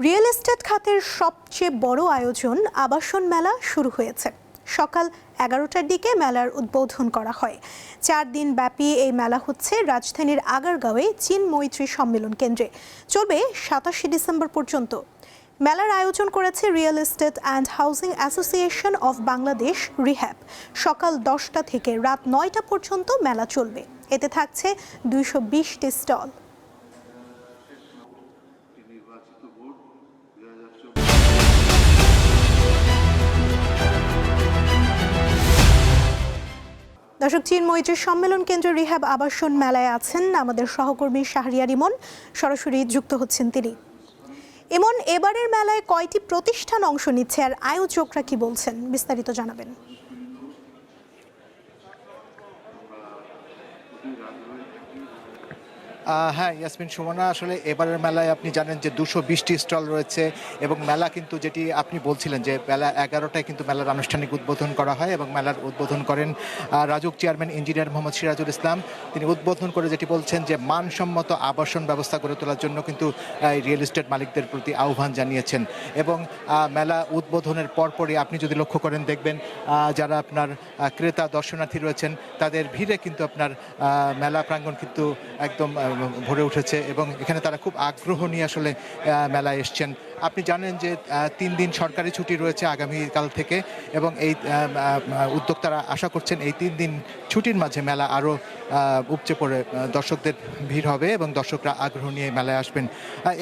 Real estate খাতের সবচেয়ে বড় আয়োজন আবাসন মেলা শুরু হয়েছে। সকাল 11টার দিকে মেলার উদ্বোধন করা হয়। 4 দিন ব্যাপী এই মেলা হচ্ছে রাজধানীর আগারগাঁওয়ে চীন মৈত্রী সম্মেলন কেন্দ্রে। চলবে 27 ডিসেম্বর পর্যন্ত। মেলার আয়োজন করেছে real estate and housing association of Bangladesh rehab. সকাল 10টা থেকে রাত 9টা পর্যন্ত মেলা চলবে। এতে থাকছে 220টি স্টল। দর্শক, চীন মৈত্রী সম্মেলন কেন্দ্র রিহ্যাব আবাসন মেলায় আছেন আমাদের সহকর্মী শাহরিয়ার ইমন। সরাসরি যুক্ত হচ্ছেন তিনি। ইমন, এবারের মেলায় কয়টি প্রতিষ্ঠান অংশ নিচ্ছে আর আয়োজকরা কি বলছেন, বিস্তারিত জানাবেন। হ্যাঁ ইয়াসমিন, সুমনা, আসলে এবারের মেলায় আপনি জানেন যে 220টি স্টল রয়েছে এবং মেলা কিন্তু যেটি আপনি বলছিলেন যে বেলা 11টায় কিন্তু মেলার আনুষ্ঠানিক উদ্বোধন করা হয় এবং মেলার উদ্বোধন করেন রাজুক চেয়ারম্যান ইঞ্জিনিয়ার মোহাম্মদ সিরাজুল ইসলাম। তিনি উদ্বোধন করে যেটি বলছেন যে মানসম্মত আবাসন ব্যবস্থা গড়ে তোলার জন্য কিন্তু রিয়েল এস্টেট মালিকদের প্রতি আহ্বান জানিয়েছেন। এবং মেলা উদ্বোধনের পরপরই আপনি যদি লক্ষ্য করেন দেখবেন যারা আপনার ক্রেতা দর্শনার্থী রয়েছেন তাদের ভিড়ে কিন্তু আপনার মেলা প্রাঙ্গণ কিন্তু একদম ভরে উঠেছে এবং এখানে তারা খুব আগ্রহ নিয়ে আসলে মেলায় এসছেন। আপনি জানেন যে 3 দিন সরকারি ছুটি রয়েছে আগামীকাল থেকে এবং এই উদ্যোক্তারা আশা করছেন এই 3 দিন ছুটির মাঝে মেলা আরও উপচে পড়ে দর্শকদের ভিড় হবে এবং দর্শকরা আগ্রহ নিয়ে মেলায় আসবেন।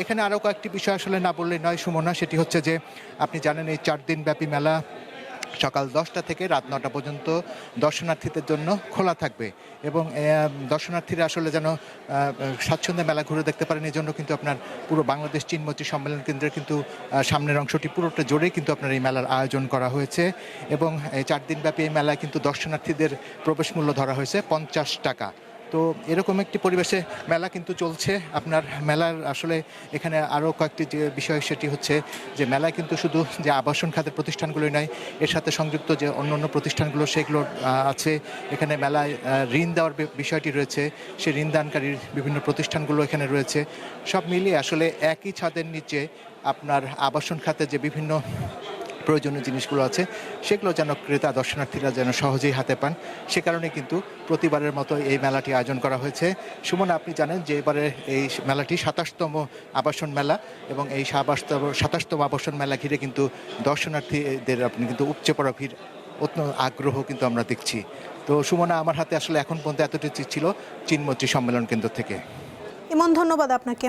এখানে আরও কয়েকটি বিষয় আসলে না বললেই নয় সুমনা, সেটি হচ্ছে যে আপনি জানেন এই 4 দিন ব্যাপী মেলা সকাল 10টা থেকে রাত 9টা পর্যন্ত দর্শনার্থীদের জন্য খোলা থাকবে এবং দর্শনার্থীরা আসলে যেন স্বাচ্ছন্দ্যে মেলা ঘুরে দেখতে পারেন এই জন্য কিন্তু আপনার পুরো বাংলাদেশ চীন মৈত্রী সম্মেলন কেন্দ্রের কিন্তু সামনের অংশটি পুরোটা জোরেই কিন্তু আপনার এই মেলার আয়োজন করা হয়েছে এবং এই 4 দিন ব্যাপী এই মেলায় কিন্তু দর্শনার্থীদের প্রবেশ মূল্য ধরা হয়েছে 50 টাকা। তো এরকম একটি পরিবেশে মেলা কিন্তু চলছে। আপনার মেলার আসলে এখানে আরও কয়েকটি যে বিষয় সেটি হচ্ছে যে মেলায় কিন্তু শুধু যে আবাসন খাতের প্রতিষ্ঠানগুলোই নয়, এর সাথে সংযুক্ত যে অন্য প্রতিষ্ঠানগুলো সেগুলো আছে। এখানে মেলায় ঋণ দেওয়ার বিষয়টি রয়েছে, সেই ঋণ দানকারীর বিভিন্ন প্রতিষ্ঠানগুলো এখানে রয়েছে। সব মিলিয়ে আসলে একই ছাদের নিচে আপনার আবাসন খাতে যে বিভিন্ন প্রয়োজনীয় জিনিসগুলো আছে সেগুলো যেন ক্রেতা দর্শনার্থীরা যেন সহজেই হাতে পান, সে কারণে কিন্তু প্রতিবারের মতো এই মেলাটি আয়োজন করা হয়েছে। সুমন, আপনি জানেন যে এবারে এই মেলাটি 27তম আবাসন মেলা এবং এই 27তম আবাসন মেলা ঘিরে কিন্তু দর্শনার্থীদের আপনি কিন্তু উপচে পড়া ভিড়, অত্যন্ত আগ্রহ কিন্তু আমরা দেখছি। তো সুমনা, আমার হাতে আসলে এখন পর্যন্ত এতটুকু ছিল চীন মৈত্রী সম্মেলন কেন্দ্র থেকে। ইমন, ধন্যবাদ আপনাকে।